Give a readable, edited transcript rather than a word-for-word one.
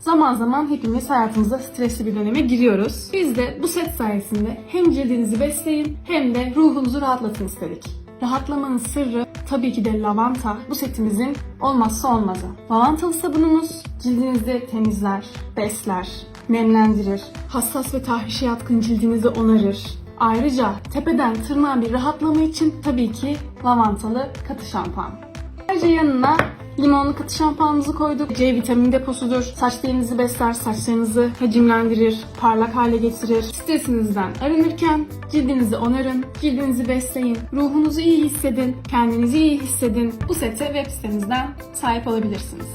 Zaman zaman hepimiz hayatımızda stresli bir döneme giriyoruz. Biz de bu set sayesinde hem cildinizi besleyin hem de ruhunuzu rahatlatın istedik. Rahatlamanın sırrı tabii ki de lavanta, bu setimizin olmazsa olmazı. Lavantalı sabunumuz cildinizi temizler, besler, nemlendirir, hassas ve tahrişe yatkın cildinizi onarır. Ayrıca tepeden tırnağa bir rahatlama için tabii ki lavantalı katı şampuan. Ayrıca yanına limonlu katı şampuanımızı koyduk. C vitamini deposudur. Saç telinizi besler, saçlarınızı hacimlendirir, parlak hale getirir. Stresinizden arınırken cildinizi onarın, cildinizi besleyin, ruhunuzu iyi hissedin, kendinizi iyi hissedin. Bu sete web sitemizden sahip olabilirsiniz.